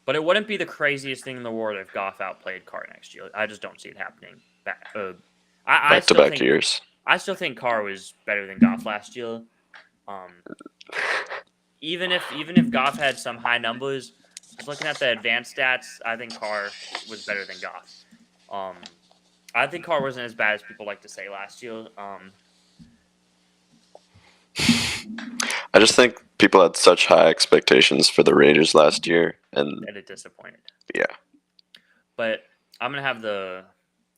But it wouldn't be the craziest thing in the world if Goff outplayed Carr next year. I just don't see it happening. Back to back years. I still think Carr was better than Goff last year. Even if Goff had some high numbers, just looking at the advanced stats, I think Carr was better than Goff. I think Carr wasn't as bad as people like to say last year. I just think people had such high expectations for the Raiders last year, and it disappointed. Yeah. But I'm gonna have the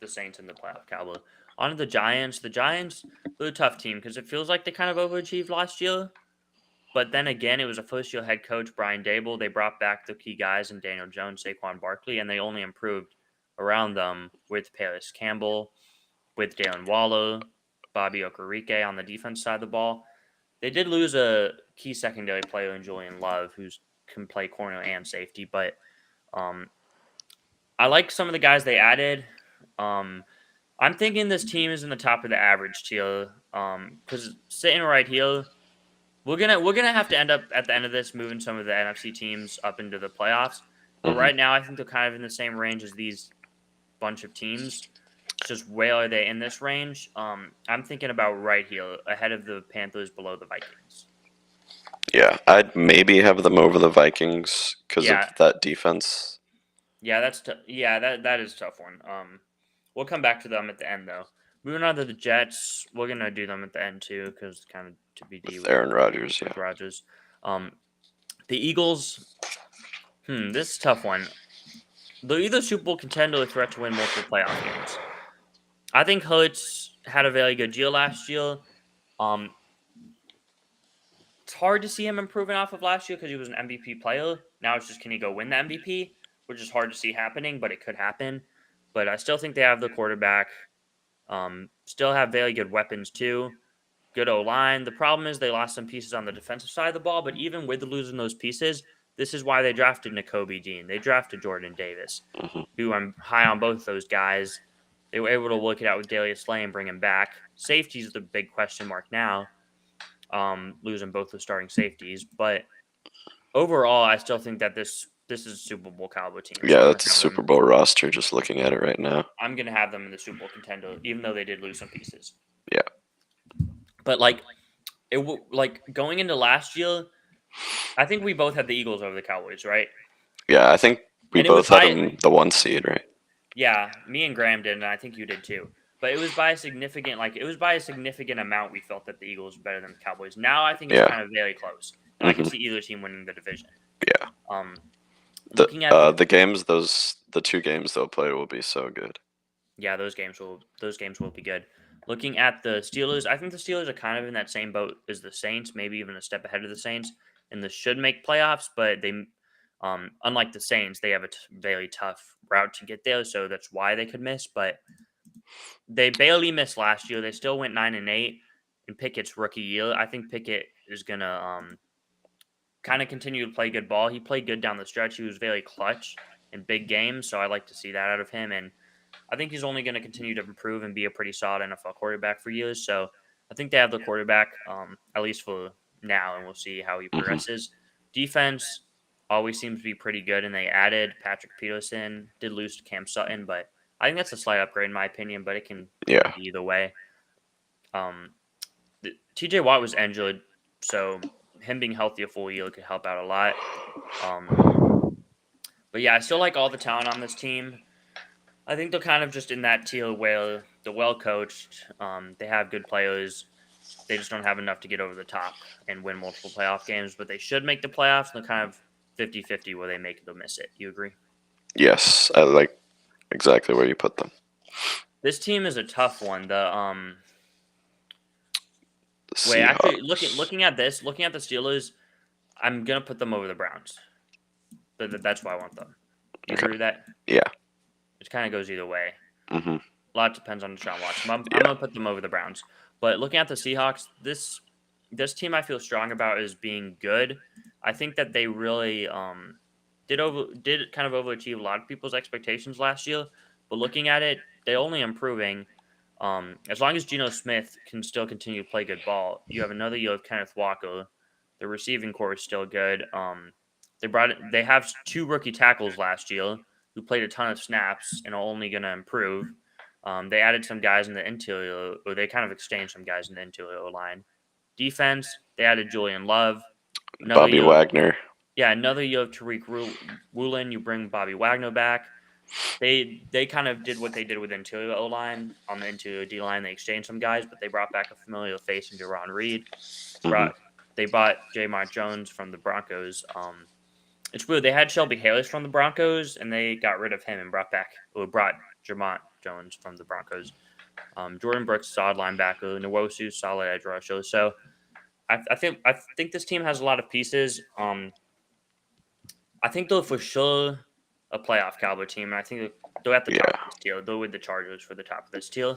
Saints in the playoff caliber. On to the Giants. The Giants, they're a tough team because it feels like they kind of overachieved last year. But then again, it was a first-year head coach, Brian Dable. They brought back the key guys in Daniel Jones, Saquon Barkley, and they only improved around them with Paris Campbell, with Jalen Waller, Bobby Okereke on the defense side of the ball. They did lose a key secondary player in Julian Love, who can play corner and safety, but I like some of the guys they added. I'm thinking this team is in the top of the average tier. Because sitting right here, we're gonna have to end up at the end of this moving some of the NFC teams up into the playoffs. But right now, I think they're kind of in the same range as these bunch of teams. It's just where are they in this range? I'm thinking about right here, ahead of the Panthers, below the Vikings. Yeah, I'd maybe have them over the Vikings because of that defense. Yeah, that is a tough one. We'll come back to them at the end though. Moving on to the Jets, we're gonna do them at the end too because kind of to be with Aaron Rodgers. With Rodgers. The Eagles. This is a tough one. They're either Super Bowl contender or threat to win multiple playoff games. I think Hurts had a very good year last year. It's hard to see him improving off of last year because he was an MVP player. Now it's just can he go win the MVP, which is hard to see happening, but it could happen. But I still think they have the quarterback. Still have very good weapons too. Good O-line. The problem is they lost some pieces on the defensive side of the ball, but even with losing those pieces, this is why they drafted Nakobe Dean. They drafted Jordan Davis, who I'm high on both those guys. They were able to work it out with Darius Slay and bring him back. Safety's the big question mark now, losing both the starting safeties. But overall, I still think that this is a Super Bowl caliber team. Yeah, that's a Super Bowl roster, just looking at it right now. I'm going to have them in the Super Bowl contender, even though they did lose some pieces. Yeah. But, going into last year, I think we both had the Eagles over the Cowboys, right? Yeah, I think we both had them the 1 seed, right? Yeah, me and Graham did, and I think you did too. But it was by a significant amount we felt that the Eagles were better than the Cowboys. Now I think it's kind of very close. And I can see either team winning the division. Yeah. Looking at the 2 games they'll play will be so good. Yeah, those games will be good. Looking at the Steelers, I think the Steelers are kind of in that same boat as the Saints, maybe even a step ahead of the Saints, and they should make playoffs. But they, unlike the Saints, they have a very tough route to get there, so that's why they could miss. But they barely missed last year. They still went 9-8 in Pickett's rookie year. I think Pickett is gonna kind of continue to play good ball. He played good down the stretch. He was very clutch in big games, so I like to see that out of him. And I think he's only going to continue to improve and be a pretty solid NFL quarterback for years. So I think they have the quarterback, at least for now, and we'll see how he progresses. Defense always seems to be pretty good, and they added Patrick Peterson, did lose to Cam Sutton, but I think that's a slight upgrade in my opinion, but it can be either way. TJ Watt was injured, so him being healthy a full year could help out a lot. But yeah, I still like all the talent on this team. I think they're kind of just in that tier where they're well coached. They have good players. They just don't have enough to get over the top and win multiple playoff games, but they should make the playoffs. And they're kind of 50-50 where they make it or miss it. You agree? Yes, I like exactly where you put them. This team is a tough one. The Wait, actually, Seahawks. looking at the Steelers, I'm gonna put them over the Browns. That's why I want them. You Okay. agree with that? Yeah. It kind of goes either way. Mhm. A lot depends on Deshaun Watson. I'm Yeah. gonna put them over the Browns. But looking at the Seahawks, this team I feel strong about is being good. I think that they really did kind of overachieve a lot of people's expectations last year. But looking at it, they're only improving. As long as Geno Smith can still continue to play good ball, you have another year of Kenneth Walker. The receiving core is still good. They have two rookie tackles last year who played a ton of snaps and are only going to improve. They added some guys in the interior, or they kind of exchanged some guys in the interior line. Defense, they added Julian Love. Another Bobby year, Wagner. yeah, another year of Woolen. You bring Bobby Wagner back. They kind of did what they did with interior O line on the interior D line. They exchanged some guys, but they brought back a familiar face in Jaron Reed. Mhm. Brought They bought J. Mark Jones from the Broncos. It's weird. They had Shelby Harris from the Broncos, and they got rid of him and brought Jamont Jones from the Broncos. Jordan Brooks, solid linebacker. Nwosu, solid edge rusher. So I think this team has a lot of pieces. I think they're for sure a playoff caliber team, and I think they're at the top Yeah. of this tier. They're with the Chargers for the top of this tier.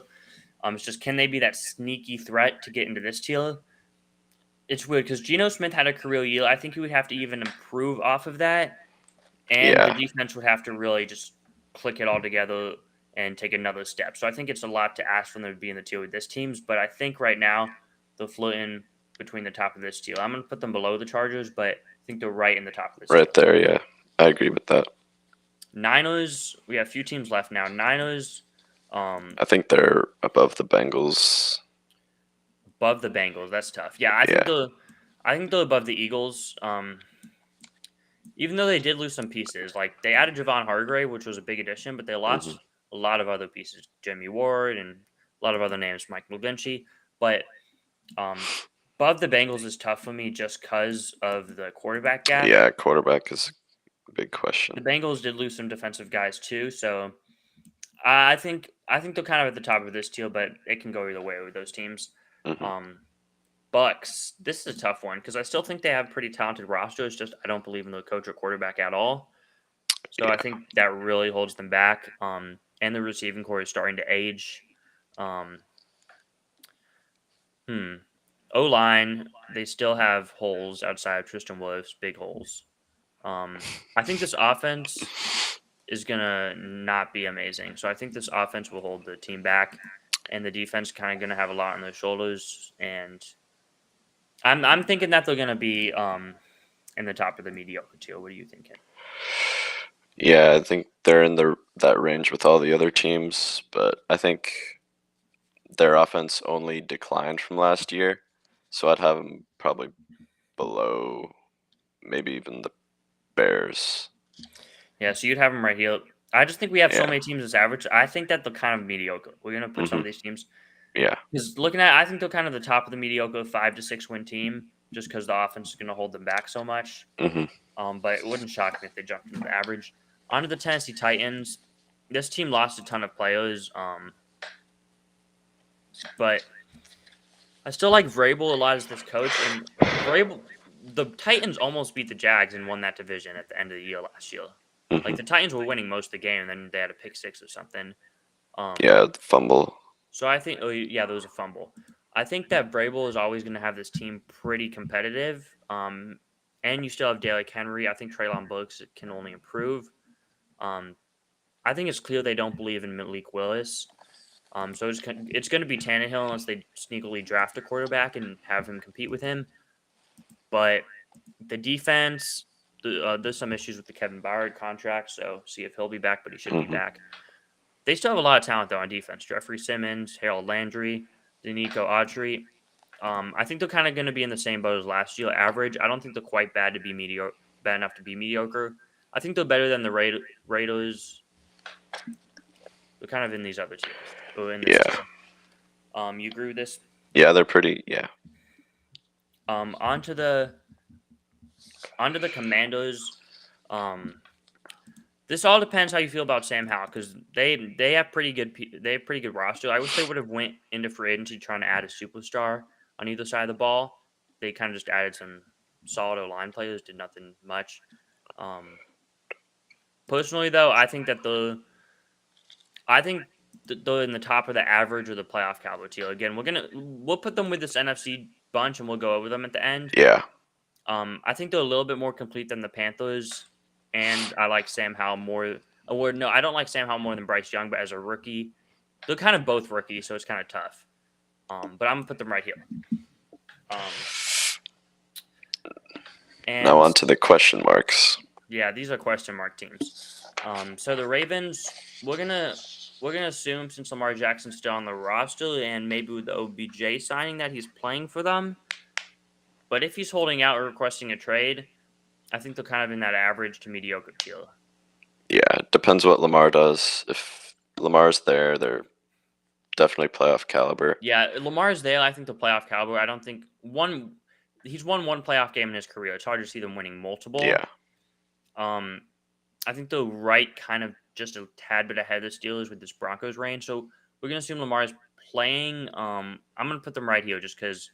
It's just can they be that sneaky threat to get into this tier? It's weird because Geno Smith had a career year. I think he would have to even improve off of that, and the Yeah. defense would have to really just click it all together and take another step. So I think it's a lot to ask from them to be in the tier with this teams, but I think right now they're floating between the top of this tier. I'm going to put them below the Chargers, but I think they're right in the top of this tier. Right there. Yeah. I agree with that. Niners, we have a few teams left now. Niners, I think they're above the Bengals. above the Bengals. That's tough. Yeah, Yeah. I think they're above the Eagles. Even though they did lose some pieces, like they added Javon Hargrave, which was a big addition, but they Mhm. lost a lot of other pieces, Jimmy Ward and a lot of other names, Mike McGlinchey. But um, above the Bengals is tough for me just because of the quarterback gap. Yeah. Quarterback is a big The question. Bengals did lose some defensive guys too, so I think they're kind of at the top of this tier, but it can go either way with those teams. Mhm. Um, Bucks, this is a tough one because I still think they have pretty talented rosters. Just I don't believe in the coach or quarterback at all. So I Yeah. think that really holds them back. And the receiving core is starting to age. Um, hmm. O line, they still have holes outside of Tristan Wirfs, big holes. I think this offense is gonna not be amazing. So I think this offense will hold the team back, and the defense kind of gonna have a lot on their shoulders. And I'm thinking that they're gonna be in the top of the mediocre tier. What are you thinking? Yeah. I think they're in that range with all the other teams, but I think their offense only declined from last year, so I'd have them probably below, maybe even the Bears. Yeah, so you'd have them right here. I just think we have so Yeah. many teams as average. I think that they're kind of mediocre. We're gonna put some Mhm. of these teams Yeah. because looking at, I think they're kind of the top of the mediocre 5 to 6 win team, just because the offense is gonna hold them back so much. Mhm. But it wouldn't shock me if they jumped into the average. On to the Tennessee Titans. This team lost a ton of players, but I still like Vrabel a lot as this coach. And Vrabel, the Titans almost beat the Jags and won that division at the end of the year last year. Like Mhm. the Titans were winning most of the game, and then they had a pick six or something. Um, Yeah. The fumble. so I think, oh yeah, there was a fumble. I think that Vrabel is always going to have this team pretty competitive. And you still have Derrick Henry. I think Traylon Burks can only improve. Um, I think it's clear they don't believe in Malik Willis. So it's going to be Tannehill unless they sneakily draft a quarterback and have him compete with him. But the defense, there's some issues with the Kevin Byard contract, so see if he'll be back, but he should be Mhm. back. They still have a lot of talent though on defense. Jeffrey Simmons, Harold Landry, Danico Autry. I think they're kind of going to be in the same boat as last year, average. I don't think they're quite bad enough to be mediocre. I think they're better than the Raiders. They're kind of in these other tiers. Or in this tier. You agree with this? Yeah, they're pretty. Yeah. Onto the Commandos. This all depends how you feel about Sam Howell because they have pretty good roster. I wish they would have went into free agency trying to add a superstar on either side of the ball. They kind of just added some solid line players, did nothing much. Personally, though, I think they're in the top of the average or the playoff caliber tier. Again, we'll put them with this NFC bunch and we'll go over them at the end. Yeah. I think they're a little bit more complete than the Panthers, and I like Sam Howell more. Or no, I don't like Sam Howell more than Bryce Young, but as a rookie, they're kind of both rookies, so it's kind of tough. But I'm gonna put them right here. And now on to the question marks. Yeah, these are question mark teams. So the Ravens, we're gonna assume since Lamar Jackson's still on the roster and maybe with the OBJ signing that he's playing for them. But if he's holding out or requesting a trade, I think they're kind of in that average to mediocre tier. Yeah, it depends what Lamar does. If Lamar's there, they're definitely playoff caliber. Yeah, Lamar's there. I think the playoff caliber. I don't think he's won one playoff game in his career. It's hard to see them winning multiple. Yeah. I think they're right kind of just a tad bit ahead of the Steelers with this Broncos range. So we're going to assume Lamar's playing. I'm going to put them right here just because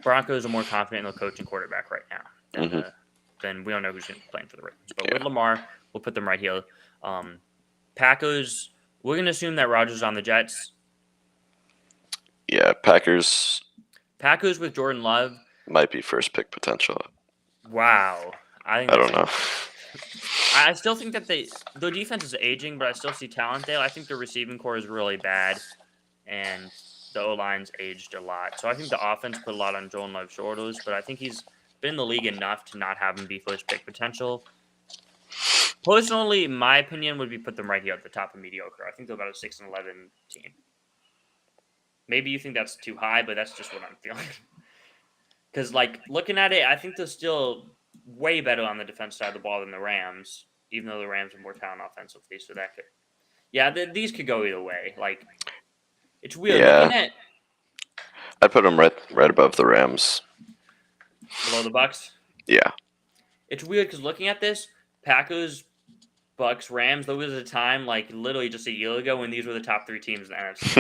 Broncos are more confident in their coach and quarterback right now. Then we don't know who's playing for the Ravens. But with Lamar, we'll put them right here. Packers, we're going to assume that Rodgers is on the Jets. Yeah, Packers with Jordan Love. Might be first pick potential. Wow. I don't know. I still think that their defense is aging, but I still see talent there. I think the receiving core is really bad, and the O-line's aged a lot. So I think the offense put a lot on Jordan Love's shoulders, but I think he's been in the league enough to not have him be first pick potential. Personally, my opinion would be put them right here at the top of mediocre. I think they're about a 6-11 team. Maybe you think that's too high, but that's just what I'm feeling. Because, looking at it, I think they're still way better on the defense side of the ball than the Rams, even though the Rams are more talented offensively. So that could, these could go either way. It's weird looking at. I'd put them right above the Rams. Below the Bucks. Yeah. It's weird because looking at this, Packers, Bucks, Rams. There was a time, literally just a year ago, when these were the top three teams in the NFC.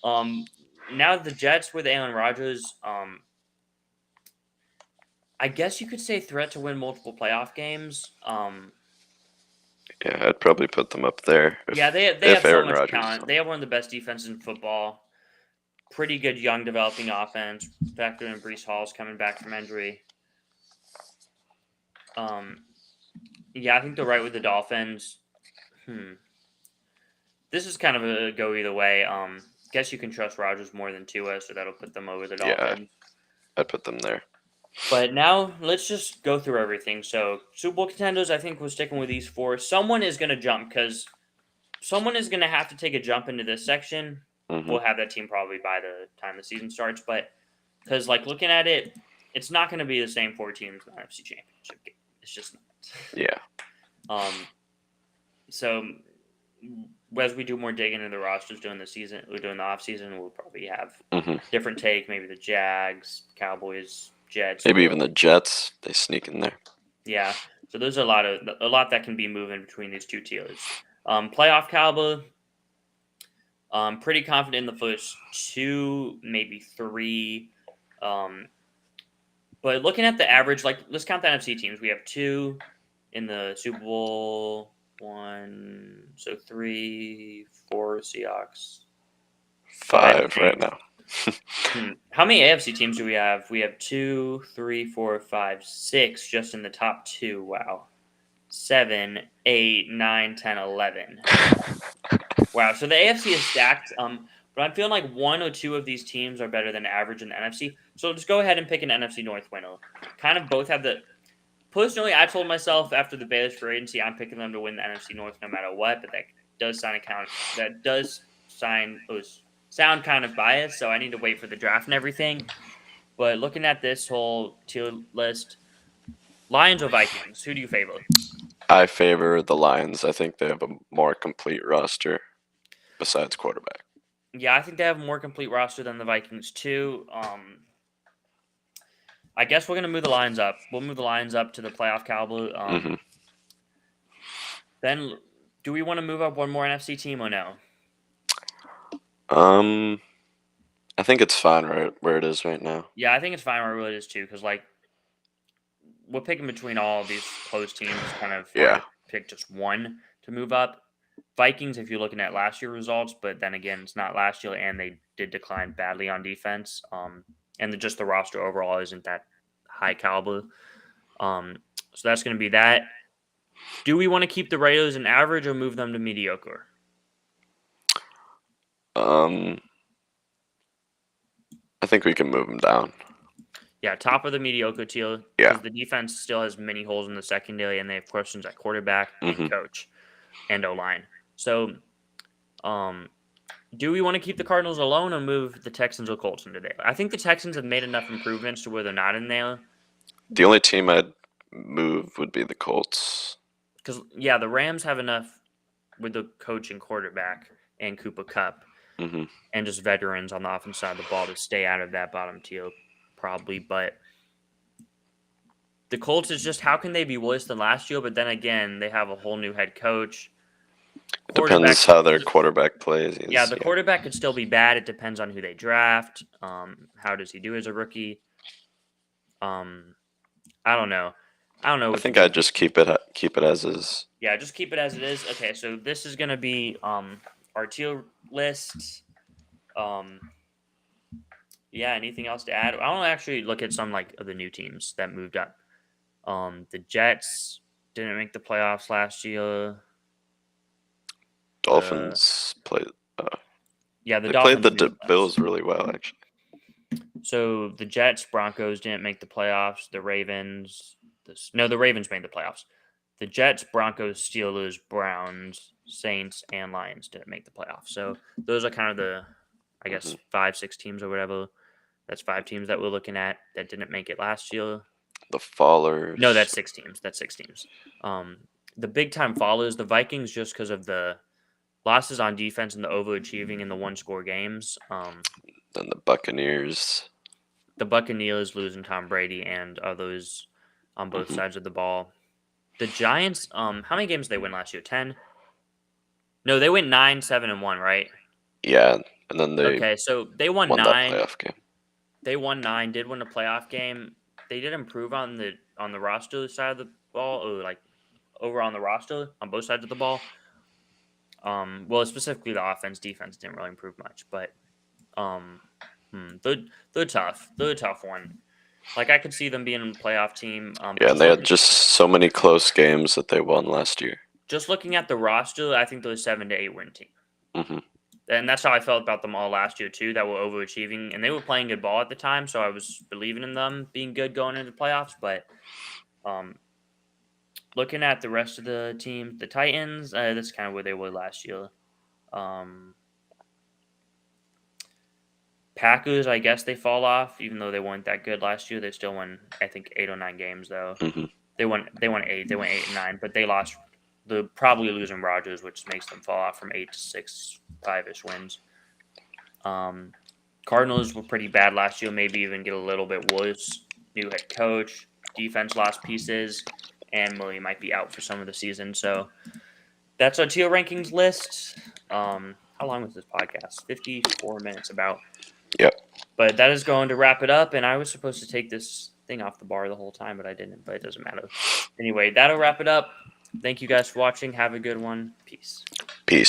Let's now the Jets with Aaron Rodgers, I guess you could say threat to win multiple playoff games. Yeah, I'd probably put them up there. They have so much talent. They have one of the best defenses in football. Pretty good young developing offense. Factor in Breece Hall's coming back from injury. I think they're right with the Dolphins. This is kind of a go either way. Guess you can trust Rodgers more than Tua, so that'll put them over the Dolphins. Yeah, I'd put them there. But now let's just go through everything. So Super Bowl contenders, I think we're sticking with these four. Someone is going to jump because someone is going to have to take a jump into this section. We'll have that team probably by the time the season starts. But because looking at it, it's not going to be the same four teams in the NFC Championship game. It's just not. Yeah. So as we do more digging into the rosters during the off season, we'll probably have different take. Maybe the Jags, Cowboys, Jets. Maybe even the Jets. They sneak in there. Yeah. So there's a lot that can be moving between these two tiers. Playoff caliber. Pretty confident in the first two, maybe three. But looking at the average, let's count the NFC teams. We have two in the Super Bowl. 1, so 3, 4 Seahawks. 5 right now. How many AFC teams do we have? We have 2, 3, 4, 5, 6 just in the top two. Wow. 7, 8, 9, 10, 11. Wow. So the AFC is stacked. But I'm feeling like one or two of these teams are better than average in the NFC. So just go ahead and pick an NFC North winner. Kind of both have the. Personally, I told myself after the Bears free agency, I'm picking them to win the NFC North no matter what. But that does sound kind of biased, so I need to wait for the draft and everything. But looking at this whole tier list, Lions or Vikings? Who do you favor? I favor the Lions. I think they have a more complete roster besides quarterback. Yeah, I think they have a more complete roster than the Vikings too. I guess we're gonna move the Lions up. We'll move the Lions up to the playoff caliber. Mhm. Then, do we want to move up one more NFC team or no? I think it's fine right where it is right now. Yeah, I think it's fine where it is too, because like we're picking between all of these close teams. It's kind of hard Yeah. to pick just one to move up. Vikings, if you're looking at last year results, but then again, it's not last year, and they did decline badly on defense. And just the roster overall isn't that high caliber. So that's going to be that. Do we want to keep the Raiders in average or move them to mediocre? I think we can move them down. Yeah, top of the mediocre tier Yeah. because the defense still has many holes in the secondary, and they have questions at quarterback and coach and O-line. So, do we want to keep the Cardinals alone or move the Texans or Colts into there? I think the Texans have made enough improvements to where they're not in there. The only team I'd move would be the Colts. Because, yeah, the Rams have enough with the coach and quarterback and Cooper Kupp and just veterans on the offense side of the ball to stay out of that bottom tier, probably. But the Colts is just, how can they be worse than last year? But then again, they have a whole new head coach. Depends how their quarterback plays. Yeah, the quarterback could still be bad. It depends on who they draft. How does he do as a rookie? I don't know. I think I'd just keep it as is. Yeah, just keep it as it is. Okay, so this is gonna be our tier list. Yeah, anything else to add? I want to actually look at some like of the new teams that moved up. The Jets didn't make the playoffs last year. Dolphins played. Yeah, the they Dolphins played the Bills really well, actually. So the Jets, Broncos didn't make the playoffs. The Ravens, the Ravens made the playoffs. The Jets, Broncos, Steelers, Browns, Saints, and Lions didn't make the playoffs. So those are kind of the, I guess, 5-6 teams or whatever. That's 5 teams that we're looking at that didn't make it last year. The fallers. No, that's 6 teams. That's 6 teams. The big time fallers, the Vikings, just because of the losses on defense and the overachieving in the 1-score games. Then the Buccaneers. The Buccaneers losing Tom Brady and others on both sides of the ball. The Giants, how many games did they win last year? 10? No, they went 9, 7, and 1, right? Yeah, and then they okay, so they won 9. That playoff game. They won 9, did win a playoff game. They did improve on the roster side of the ball, or like over on the roster on both sides of the ball. Well, specifically the offense, defense didn't really improve much, but they're tough. They're a tough one. Like I could see them being a playoff team. Yeah, and they had just so many close games that they won last year. Just looking at the roster, I think they're a 7 to 8 win team. And that's how I felt about them all last year too. That were overachieving, and they were playing good ball at the time, so I was believing in them being good going into the playoffs. But looking at the rest of the team, the Titans, that's kind of where they were last year. Packers, I guess they fall off, even though they weren't that good last year. They still won, I think, 8 or 9 games though. They won 8. They went 8 and 9, but they lost. They're probably losing Rodgers, which makes them fall off from 8 to 6, 5-ish wins. Cardinals were pretty bad last year, maybe even get a little bit worse. New head coach, defense lost pieces, and Murray might be out for some of the season. So that's our tier rankings list. How long was this podcast? 54 minutes about. Yep. But that is going to wrap it up, and I was supposed to take this thing off the bar the whole time, but I didn't, but it doesn't matter. Anyway, that'll wrap it up. Thank you guys for watching. Have a good one. Peace. Peace.